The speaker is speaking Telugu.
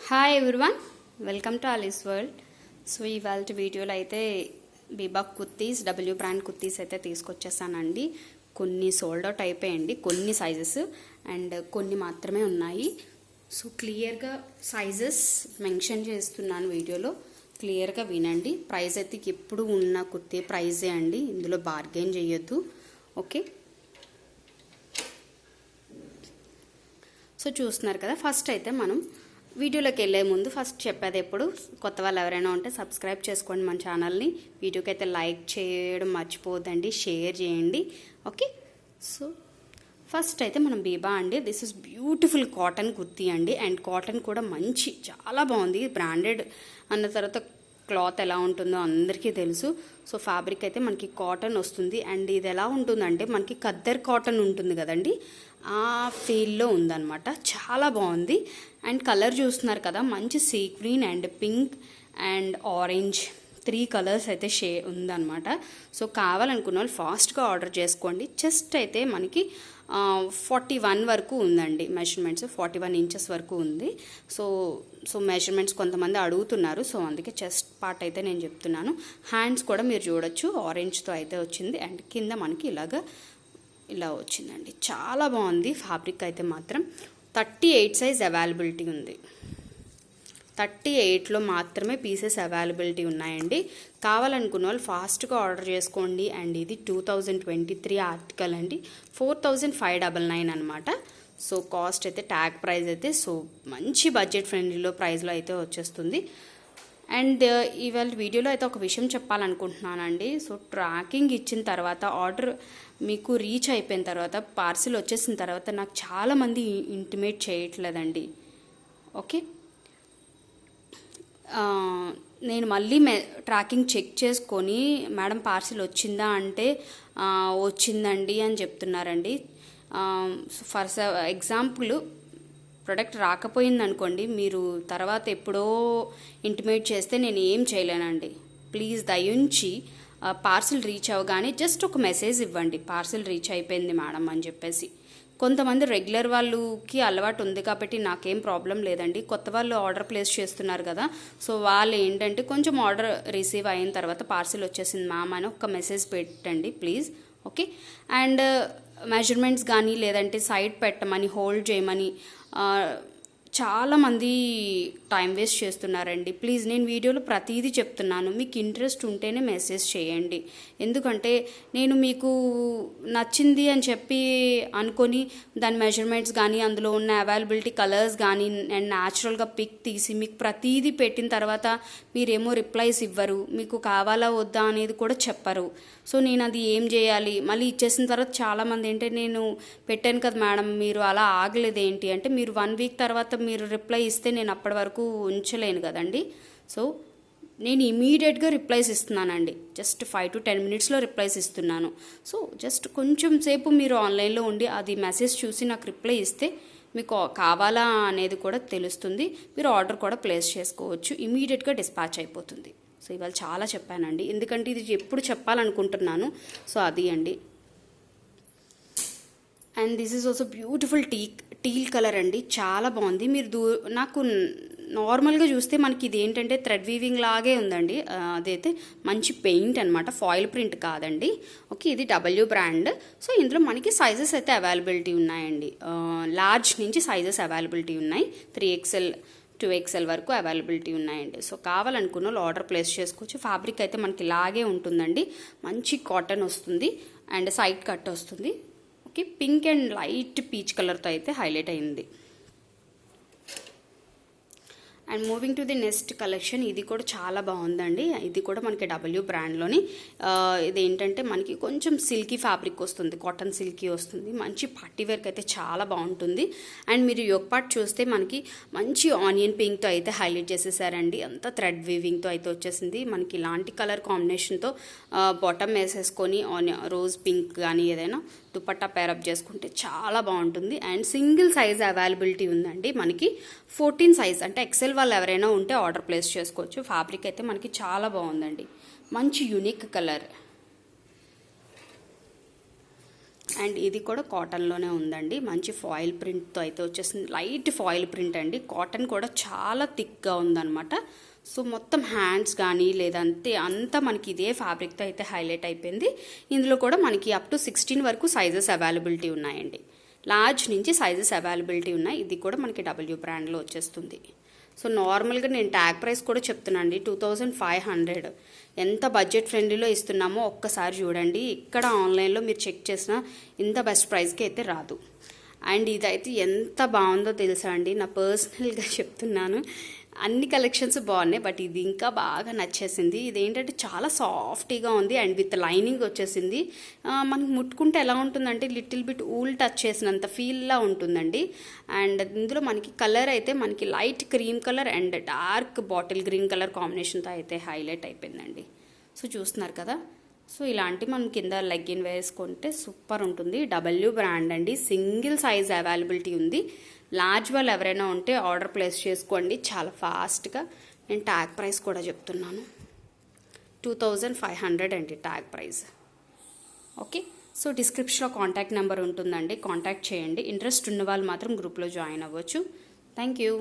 Hi everyone, welcome to Aali's world. So ఇవాళ వీడియోలో అయితే బీబా కుర్తీస్, డబ్ల్యూ బ్రాండ్ కుర్తీస్ అయితే తీసుకొచ్చేసానండి. కొన్ని సోల్డ్ అవుట్ అయిపోయాయండి, కొన్ని సైజెస్ అండ్ కొన్ని మాత్రమే ఉన్నాయి. సో క్లియర్గా సైజెస్ మెన్షన్ చేస్తున్నాను వీడియోలో, క్లియర్గా వినండి. ప్రైస్ అయితే ఎప్పుడు ఉన్న కుర్తీ ప్రైజే అండి, ఇందులో బార్గెన్ చేయొద్దు. ఓకే, సో చూస్తున్నారు కదా. ఫస్ట్ అయితే మనం వీడియోలోకి వెళ్ళే ముందు ఫస్ట్ చెప్పేది, ఎప్పుడు కొత్త వాళ్ళు ఎవరైనా ఉంటే సబ్స్క్రైబ్ చేసుకోండి మన ఛానల్ని. వీడియోకి అయితే లైక్ చేయడం మర్చిపోద్దండి, షేర్ చేయండి. ఓకే, సో ఫస్ట్ అయితే మనం బీబా అండి. This is beautiful cotton kurti అండి, అండ్ కాటన్ కూడా మంచి చాలా బాగుంది. బ్రాండెడ్ అన్న తర్వాత క్లాత్ ఎలా ఉంటుందో అందరికీ తెలుసు. సో ఫ్యాబ్రిక్ అయితే మనకి కాటన్ వస్తుంది, అండ్ ఇది ఎలా ఉంటుందంటే మనకి ఖద్దర్ కాటన్ ఉంటుంది కదండి, ఆ ఫీల్లో ఉందన్నమాట. చాలా బాగుంది. అండ్ కలర్ చూస్తున్నారు కదా, మంచి sea green and pink and orange 3 colours అయితే ఉందన్నమాట. సో కావాలనుకున్న వాళ్ళు ఫాస్ట్గా ఆర్డర్ చేసుకోండి. చెస్ట్ అయితే మనకి 41 వరకు ఉందండి, మెజర్మెంట్స్ 41 ఇంచెస్ వరకు ఉంది. సో మెజర్మెంట్స్ కొంతమంది అడుగుతున్నారు, సో అందుకే చెస్ట్ పార్ట్ అయితే నేను చెప్తున్నాను. హ్యాండ్స్ కూడా మీరు చూడొచ్చు, ఆరెంజ్తో అయితే వచ్చింది. అండ్ కింద మనకి ఇలా వచ్చిందండి. చాలా బాగుంది ఫ్యాబ్రిక్ అయితే మాత్రం. 38 సైజ్ అవైలబిలిటీ ఉంది. 38లో మాత్రమే పీసెస్ అవైలబిలిటీ ఉన్నాయండి. కావాలనుకున్న వాళ్ళు ఫాస్ట్గా ఆర్డర్ చేసుకోండి. అండ్ ఇది 2023 ఆర్టికల్ అండి, 4599 అనమాట. సో కాస్ట్ అయితే ట్యాగ్ ప్రైస్ అయితే సో మంచి బడ్జెట్ ఫ్రెండ్లీలో ప్రైస్లో అయితే వచ్చేస్తుంది. అండ్ ఇవాళ వీడియోలో అయితే ఒక విషయం చెప్పాలనుకుంటున్నానండి. సో ట్రాకింగ్ ఇచ్చిన తర్వాత, ఆర్డర్ మీకు రీచ్ అయిపోయిన తర్వాత, పార్సిల్ వచ్చేసిన తర్వాత నాకు చాలామంది ఇంటిమేట్ చేయట్లేదండి. ఓకే, నేను మళ్ళీ ట్రాకింగ్ చెక్ చేసుకొని మేడం పార్సిల్ వచ్చిందా అంటే వచ్చిందండి అని చెప్తున్నారండి. ఫర్ ఎగ్జాంపుల్ ప్రొడక్ట్ రాకపోయింది అనుకోండి, మీరు తర్వాత ఎప్పుడో ఇంటిమేట్ చేస్తే నేను ఏం చేయలేనండి. ప్లీజ్ దయించి పార్సిల్ రీచ్ అవ్వగానే జస్ట్ ఒక మెసేజ్ ఇవ్వండి, పార్సిల్ రీచ్ అయిపోయింది మేడం అని చెప్పేసి. కొంతమంది రెగ్యులర్ వాళ్ళకి అలవాటు ఉంది కాబట్టి నాకేం ప్రాబ్లం లేదండి. కొత్త వాళ్ళు ఆర్డర్ ప్లేస్ చేస్తున్నారు కదా, సో వాళ్ళు ఏంటంటే కొంచెం ఆర్డర్ రిసీవ్ అయిన తర్వాత పార్సిల్ వచ్చేసింది మ్యామ్ అని ఒక మెసేజ్ పెట్టండి ప్లీజ్. ఓకే, అండ్ మెజర్మెంట్స్ కానీ లేదంటే సైడ్ పెట్టమని, హోల్డ్ చేయమని చాలామంది టైం వేస్ట్ చేస్తున్నారండి. ప్లీజ్ నేను వీడియోలో ప్రతిదీ చెప్తున్నాను, మీకు ఇంట్రెస్ట్ ఉంటేనే మెసేజ్ చేయండి. ఎందుకంటే నేను మీకు నచ్చింది అని చెప్పి అనుకొని దాని మెజర్మెంట్స్ కానీ, అందులో ఉన్న అవైలబిలిటీ కలర్స్ కానీ, అండ్ న్యాచురల్గా పిక్ తీసి మీకు ప్రతిదీ పెట్టిన తర్వాత మీరేమో రిప్లైస్ ఇవ్వరు, మీకు కావాలా వద్దా అనేది కూడా చెప్పరు. సో నేను అది ఏం చేయాలి, మళ్ళీ ఇచ్చేసిన తర్వాత చాలామంది ఏంటంటే నేను పెట్టాను కదా మేడం మీరు అలా ఆగలేదు ఏంటి అంటే, మీరు 1 వీక్ తర్వాత మీరు రిప్లై ఇస్తే నేను అప్పటి వరకు ఉంచలేను కదండి. సో నేను ఇమీడియట్గా రిప్లైస్ ఇస్తున్నానండి, జస్ట్ 5 to 10 మినిట్స్లో రిప్లైస్ ఇస్తున్నాను. సో జస్ట్ కొంచెం సేపు మీరు ఆన్లైన్లో ఉండి అది మెసేజ్ చూసి నాకు రిప్లై ఇస్తే మీకు కావాలా అనేది కూడా తెలుస్తుంది, మీరు ఆర్డర్ కూడా ప్లేస్ చేసుకోవచ్చు, ఇమీడియట్గా డిస్పాచ్ అయిపోతుంది. సో ఇవాళ చాలా చెప్పానండి, ఎందుకంటే ఇది ఎప్పుడు చెప్పాలనుకుంటున్నాను. సో అది అండి. And this is also beautiful teal colour అండి, చాలా బాగుంది. మీరు నాకు నార్మల్గా చూస్తే మనకి ఇది ఏంటంటే థ్రెడ్ వీవింగ్ లాగే ఉందండి. అదైతే మంచి పెయింట్ అనమాట, ఫాయిల్ ప్రింట్ కాదండి. ఓకే, ఇది డబ్ల్యూ బ్రాండ్. సో ఇందులో మనకి సైజెస్ అయితే అవైలబిలిటీ ఉన్నాయండి. లార్జ్ నుంచి సైజెస్ అవైలబిలిటీ ఉన్నాయి, 3XL 2XL వరకు అవైలబిలిటీ ఉన్నాయండి. సో కావాలనుకున్న వాళ్ళు ఆర్డర్ ప్లేస్ చేసుకోవచ్చు. ఫ్యాబ్రిక్ అయితే మనకి ఇలాగే ఉంటుందండి, మంచి కాటన్ వస్తుంది అండ్ సైడ్ కట్ వస్తుంది. Okay, pink and light peach కలర్తో అయితే హైలైట్ అయింది. And moving to the next collection, ఇది కూడా చాలా బాగుందండి. ఇది కూడా మనకి డబ్ల్యూ బ్రాండ్లోని. ఇది ఏంటంటే మనకి కొంచెం సిల్కీ ఫ్యాబ్రిక్ వస్తుంది, కాటన్ సిల్కీ వస్తుంది, మంచి పార్టీ వేర్కి అయితే చాలా బాగుంటుంది. అండ్ మీరు యోక్ పార్ట్ చూస్తే మనకి మంచి ఆనియన్ పింక్తో అయితే హైలైట్ చేసేసారండి, అంతా థ్రెడ్ వీవింగ్తో అయితే వచ్చేసింది. మనకి ఇలాంటి కలర్ కాంబినేషన్తో బాటమ్ వేసేసుకొని రోజ్ పింక్ కానీ ఏదైనా దుపట్టా పేరప్ చేసుకుంటే చాలా బాగుంటుంది. అండ్ సింగిల్ సైజ్ అవైలబిలిటీ ఉందండి మనకి, 14 సైజ్ అంటే XL వాళ్ళు ఎవరైనా ఉంటే ఆర్డర్ ప్లేస్ చేసుకోవచ్చు. ఫ్యాబ్రిక్ అయితే మనకి చాలా బాగుందండి, మంచి యూనిక్ కలర్. అండ్ ఇది కూడా కాటన్లోనే ఉందండి. మంచి ఫాయిల్ ప్రింట్తో అయితే వచ్చేసింది. లైట్ ఫాయిల్ ప్రింట్ అండి. కాటన్ కూడా చాలా థిక్గా ఉందన్నమాట. సో మొత్తం హ్యాండ్స్ కానీ లేదంటే అంతా మనకి ఇదే ఫ్యాబ్రిక్తో అయితే హైలైట్ అయిపోయింది. ఇందులో కూడా మనకి అప్ టు 16 వరకు సైజెస్ అవైలబిలిటీ ఉన్నాయండి. లార్జ్ నుంచి సైజెస్ అవైలబిలిటీ ఉన్నాయి. ఇది కూడా మనకి డబ్ల్యూ బ్రాండ్లో వచ్చేస్తుంది. సో నార్మల్గా నేను ట్యాగ్ ప్రైస్ కూడా చెప్తున్నాను అండి, 2500. ఎంత బడ్జెట్ ఫ్రెండ్లీలో ఇస్తున్నామో ఒక్కసారి చూడండి. ఇక్కడ ఆన్లైన్లో మీరు చెక్ చేసినా ఇంత బెస్ట్ ప్రైస్కి అయితే రాదు. అండ్ ఇదైతే ఎంత బాగుందో తెలుసా అండి, నా పర్సనల్గా చెప్తున్నాను. అన్ని కలెక్షన్స్ బాగున్నాయి, బట్ ఇది ఇంకా బాగా నచ్చేసింది. ఇదేంటంటే చాలా సాఫ్టీగా ఉంది అండ్ విత్ లైనింగ్ వచ్చేసింది. మనకు ముట్టుకుంటే ఎలా ఉంటుందంటే లిటిల్ బిట్ ఊల్ టచ్ చేసినంత ఫీల్లా ఉంటుందండి. అండ్ ఇందులో మనకి కలర్ అయితే మనకి light cream colour and dark bottle green colour కాంబినేషన్తో అయితే హైలైట్ అయిపోయిందండి. సో చూస్తున్నారు కదా. సో ఇలాంటి మనం కింద లెగ్గిన్ వేసుకుంటే సూపర్ ఉంటుంది. డబ్ల్యూ బ్రాండ్ అండి. సింగిల్ సైజ్ అవైలబిలిటీ ఉంది. లార్జ్ వాళ్ళు ఎవరైనా ఉంటే ఆర్డర్ ప్లేస్ చేసుకోండి చాలా ఫాస్ట్గా. నేను ట్యాగ్ ప్రైస్ కూడా చెప్తున్నాను, 2500 అండి ట్యాగ్ ప్రైస్. ఓకే. సో డిస్క్రిప్షన్లో కాంటాక్ట్ నెంబర్ ఉంటుందండి, కాంటాక్ట్ చేయండి. ఇంట్రెస్ట్ ఉన్న వాళ్ళు మాత్రం గ్రూప్లో జాయిన్ అవ్వచ్చు. Thank you.